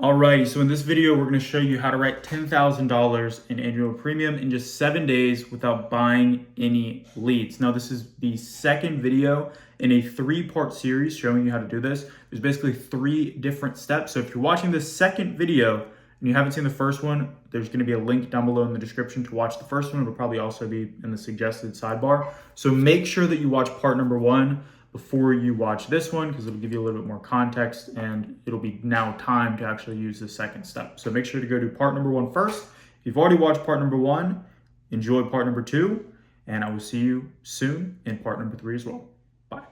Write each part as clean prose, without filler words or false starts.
Alrighty, so in this video, we're going to show you how to write $10,000 in annual premium in just 7 days without buying any leads. Now, this is the second video in a 3-part series showing you how to do this. There's basically 3 different steps. So if you're watching this second video and you haven't seen the first one, there's going to be a link down below in the description to watch the first one. It'll probably also be in the suggested sidebar. So make sure that you watch part number 1 before you watch this one, because it'll give you a little bit more context and it'll be now time to actually use the second step. So make sure to go to part number 1 first. If you've already watched part number 1, enjoy part number 2, and I will see you soon in part number 3 as well. Bye.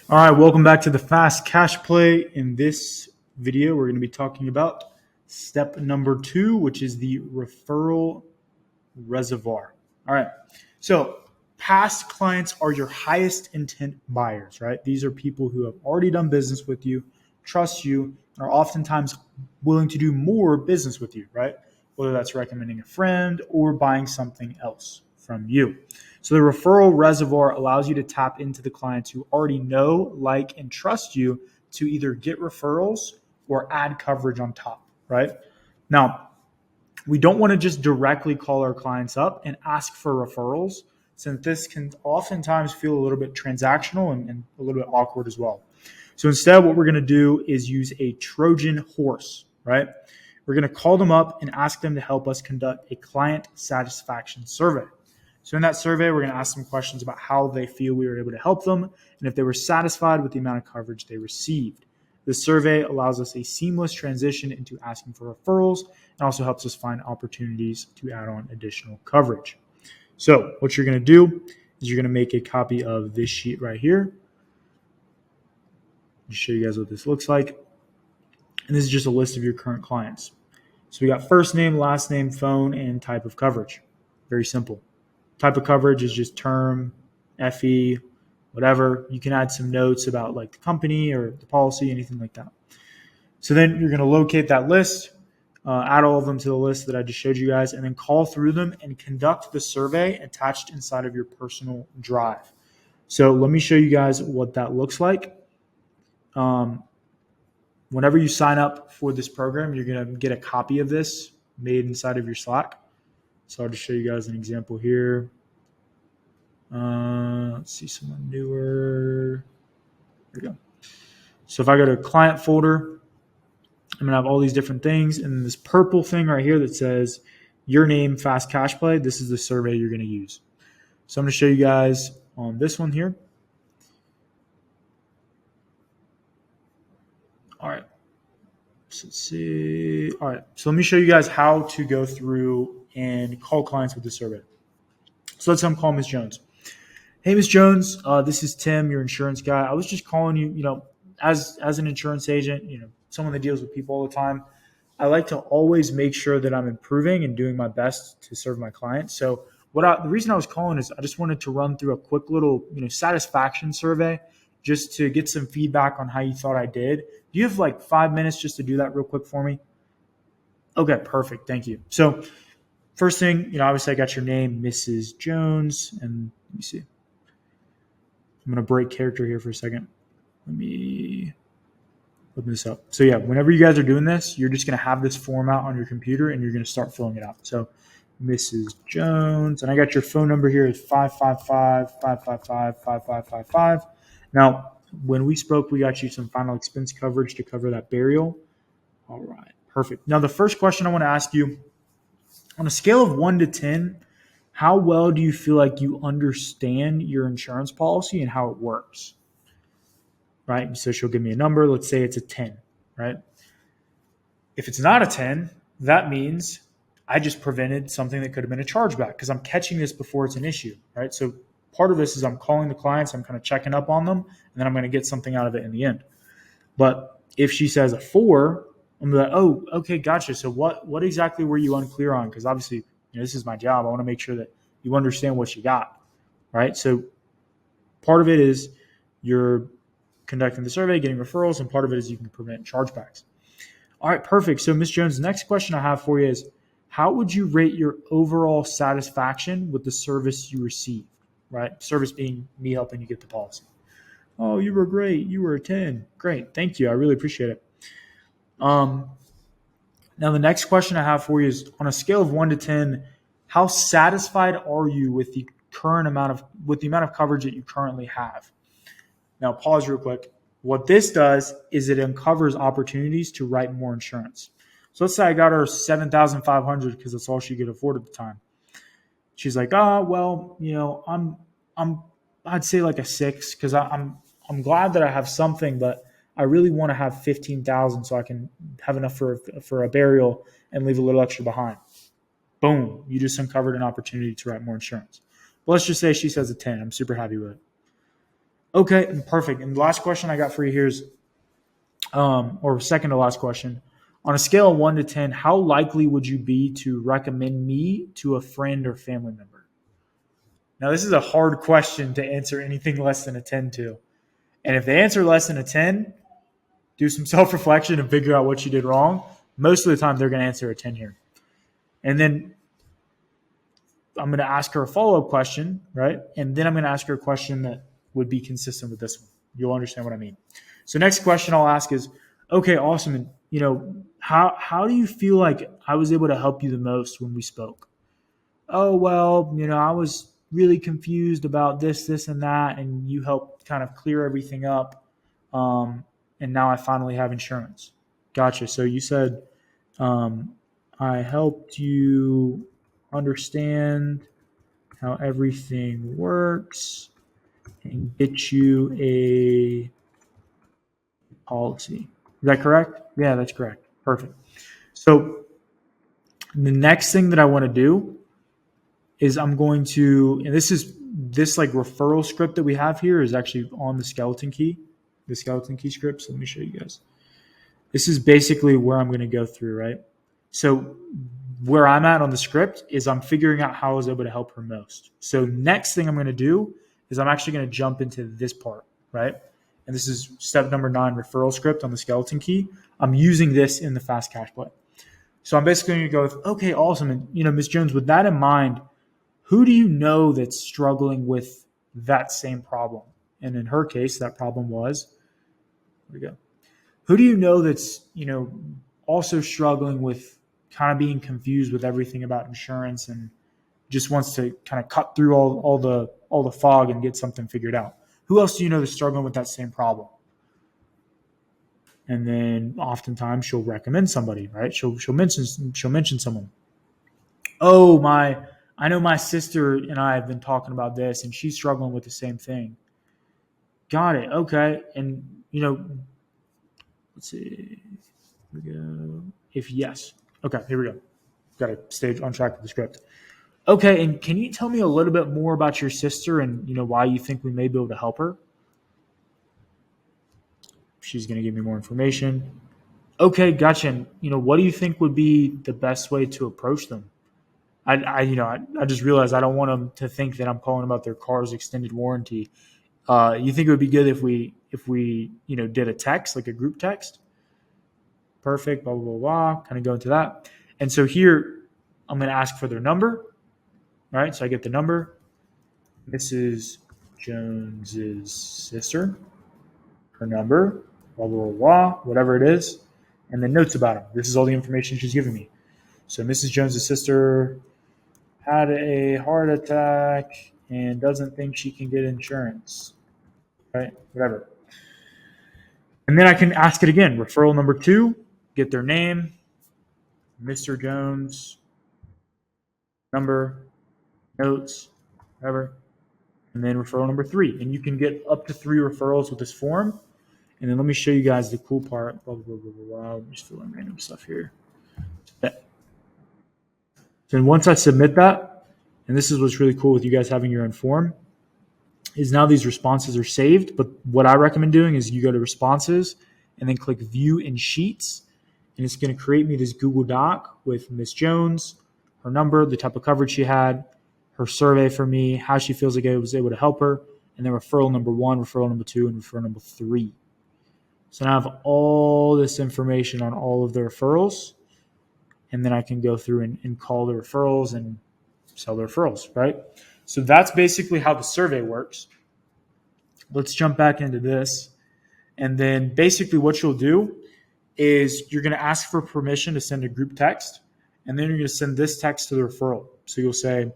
All right, welcome back to the Fast Cash Play. In this video, we're going to be talking about step number 2, which is the referral reservoir. All right, so past clients are your highest intent buyers, right? These are people who have already done business with you, trust you, and are oftentimes willing to do more business with you, right? Whether that's recommending a friend or buying something else from you. So the referral reservoir allows you to tap into the clients who already know, like, and trust you to either get referrals or add coverage on top, right? Now, we don't want to just directly call our clients up and ask for referrals, since this can oftentimes feel a little bit transactional and a little bit awkward as well. So instead, what we're going to do is use a Trojan horse, right? We're going to call them up and ask them to help us conduct a client satisfaction survey. So in that survey, we're going to ask them questions about how they feel we were able to help them and if they were satisfied with the amount of coverage they received. This survey allows us a seamless transition into asking for referrals and also helps us find opportunities to add on additional coverage. So what you're going to do is you're going to make a copy of this sheet right here. I'll show you guys what this looks like. And this is just a list of your current clients. So we got first name, last name, phone, and type of coverage. Very simple. Type of coverage is just term, FE, whatever. You can add some notes about like the company or the policy, anything like that. So then you're going to locate that list, add all of them to the list that I just showed you guys, and then call through them and conduct the survey attached inside of your personal drive. So let me show you guys what that looks like. Whenever you sign up for this program, you're going to get a copy of this made inside of your Slack. So I'll just show you guys an example here. Let's see, someone newer. There we go. So if I go to client folder, I'm going to have all these different things. And this purple thing right here that says your name, Fast Cash Play, this is the survey you're going to use. So I'm going to show you guys on this one here. All right. So let's see. All right. So let me show you guys how to go through and call clients with the survey. So let's call Ms. Jones. Hey, Ms. Jones, this is Tim, your insurance guy. I was just calling you, as an insurance agent, someone that deals with people all the time. I like to always make sure that I'm improving and doing my best to serve my clients. So the reason I was calling is I just wanted to run through a quick little, satisfaction survey just to get some feedback on how you thought I did. Do you have like 5 minutes just to do that real quick for me? Okay, perfect. Thank you. So first thing, obviously I got your name, Mrs. Jones, and let me see. I'm going to break character here for a second. Let me open this up. So yeah, whenever you guys are doing this, you're just going to have this form out on your computer and you're going to start filling it out. So Mrs. Jones, and I got your phone number here is 555-555-5555. Now, when we spoke, we got you some final expense coverage to cover that burial. All right, perfect. Now, the first question I want to ask you, on a scale of 1 to 10, how well do you feel like you understand your insurance policy and how it works? Right? So she'll give me a number. Let's say it's a 10, right? If it's not a 10, that means I just prevented something that could have been a chargeback because I'm catching this before it's an issue, right? So part of this is I'm calling the clients, I'm kind of checking up on them, and then I'm going to get something out of it in the end. But if she says a 4, I'm like, oh, okay, gotcha. So what exactly were you unclear on? Because obviously, this is my job. I want to make sure that you understand what you got, right? So part of it is you're conducting the survey, getting referrals, and part of it is you can prevent chargebacks. All right, perfect. So Ms. Jones, the next question I have for you is, how would you rate your overall satisfaction with the service you received, right? Service being me helping you get the policy. Oh, you were great. You were a 10. Great. Thank you. I really appreciate it. Now, the next question I have for you is on a scale of 1 to 10, how satisfied are you with the amount of coverage that you currently have? Now, pause real quick. What this does is it uncovers opportunities to write more insurance. So let's say I got her 7,500 because that's all she could afford at the time. She's like, well, I'd say like a 6 because I'm glad that I have something, but I really want to have 15,000 so I can have enough for a burial and leave a little extra behind. Boom, you just uncovered an opportunity to write more insurance. But let's just say she says a 10. I'm super happy with it. Okay, perfect. And the last question I got for you here is, or second to last question, on a scale of 1 to 10, how likely would you be to recommend me to a friend or family member? Now, this is a hard question to answer anything less than a 10 to. And if they answer less than a 10, do some self-reflection and figure out what you did wrong. Most of the time, they're going to answer a 10 here. And then I'm going to ask her a follow-up question, right? And then I'm going to ask her a question that would be consistent with this one. You'll understand what I mean. So next question I'll ask is, okay, awesome. And, how do you feel like I was able to help you the most when we spoke? Oh, well, I was really confused about this, and that, and you helped kind of clear everything up. And now I finally have insurance. Gotcha. So you said I helped you understand how everything works and get you a policy. Is that correct? Yeah, that's correct. Perfect. So the next thing that I want to do is I'm going to, and this like referral script that we have here is actually on the skeleton key script. So let me show you guys. This is basically where I'm going to go through, right? So where I'm at on the script is I'm figuring out how I was able to help her most. So next thing I'm going to do is I'm actually going to jump into this part, right? And this is step number 9, referral script on the skeleton key. I'm using this in the fast cash play. So I'm basically going to go with, okay, awesome. And, Ms. Jones, with that in mind, who do you know that's struggling with that same problem? And in her case, that problem was, here we go. Who do you know that's, also struggling with kind of being confused with everything about insurance and just wants to kind of cut through all the fog and get something figured out? Who else do you know that's struggling with that same problem? And then oftentimes she'll recommend somebody, right? She'll mention someone. Oh, I know my sister and I have been talking about this and she's struggling with the same thing. Got it. Okay. And let's see. Here we go. If yes. Okay, here we go. Got to stay on track with the script. Okay, and can you tell me a little bit more about your sister and why you think we may be able to help her? She's going to give me more information. Okay, gotcha. And what do you think would be the best way to approach them? I just realized I don't want them to think that I'm calling about their car's extended warranty. You think it would be good if we did a text, like a group text? Perfect, blah, blah, blah, blah, kind of go into that. And so here, I'm going to ask for their number. All right, so I get the number. Mrs. Jones's sister, her number, blah, blah, blah, blah, whatever it is, and then notes about them. This is all the information she's giving me. So Mrs. Jones's sister had a heart attack and doesn't think she can get insurance. Right, whatever. And then I can ask it again. Referral number 2, get their name, Mr. Jones, number, notes, whatever. And then referral number 3. And you can get up to 3 referrals with this form. And then let me show you guys the cool part. Blah, blah, blah, blah, blah. I'm just filling random stuff here. Then once I submit that, and this is what's really cool with you guys having your own form, is now these responses are saved. But what I recommend doing is you go to responses and then click view in sheets. And it's going to create me this Google Doc with Miss Jones, her number, the type of coverage she had, her survey for me, how she feels like I was able to help her, and then referral number 1, referral number 2, and referral number 3. So now I have all this information on all of the referrals, and then I can go through and call the referrals and sell the referrals, right? So that's basically how the survey works. Let's jump back into this. And then basically what you'll do is you're going to ask for permission to send a group text, and then you're going to send this text to the referral. So you'll say,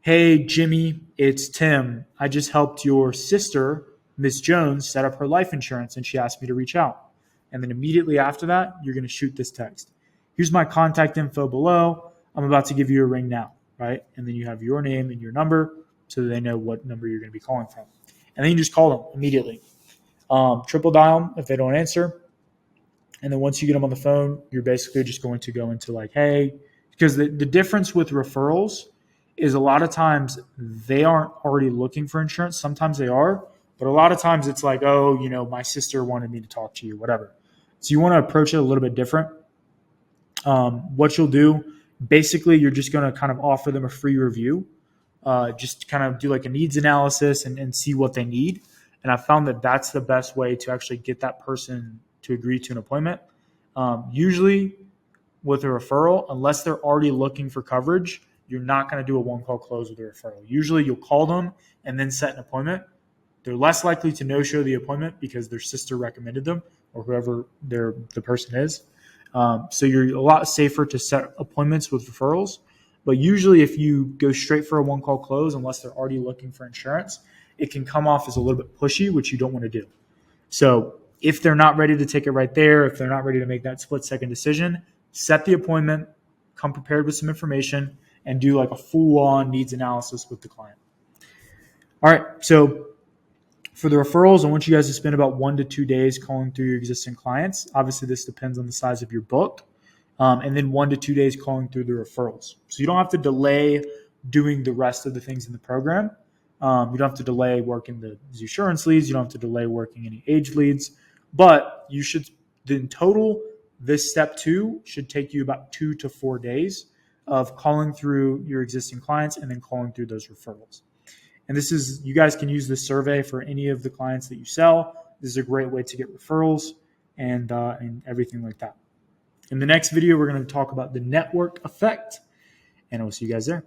"Hey, Jimmy, it's Tim. I just helped your sister, Miss Jones, set up her life insurance, and she asked me to reach out." And then immediately after that, you're going to shoot this text. "Here's my contact info below. I'm about to give you a ring now," right? And then you have your name and your number so that they know what number you're going to be calling from. And then you just call them immediately. Triple dial them if they don't answer. And then once you get them on the phone, you're basically just going to go into like, "Hey," because the difference with referrals is a lot of times they aren't already looking for insurance. Sometimes they are, but a lot of times it's like, "Oh, my sister wanted me to talk to you," whatever. So you want to approach it a little bit different. What you'll do, basically, you're just going to kind of offer them a free review, just kind of do like a needs analysis and see what they need. And I found that that's the best way to actually get that person to agree to an appointment. Usually with a referral, unless they're already looking for coverage, you're not going to do a one-call close with a referral. Usually you'll call them and then set an appointment. They're less likely to no-show the appointment because their sister recommended them or whoever the person is. So you're a lot safer to set appointments with referrals. But usually if you go straight for a one-call close, unless they're already looking for insurance, it can come off as a little bit pushy, which you don't want to do. So if they're not ready to take it right there, if they're not ready to make that split-second decision, set the appointment, come prepared with some information, and do like a full-on needs analysis with the client. All right, so for the referrals, I want you guys to spend about 1 to 2 days calling through your existing clients. Obviously, this depends on the size of your book. And then 1 to 2 days calling through the referrals. So you don't have to delay doing the rest of the things in the program. You don't have to delay working the insurance leads. You don't have to delay working any age leads. But you should, in total, this step 2 should take you about 2 to 4 days of calling through your existing clients and then calling through those referrals. And you guys can use this survey for any of the clients that you sell. This is a great way to get referrals and everything like that. In the next video, we're going to talk about the network effect, and I'll see you guys there.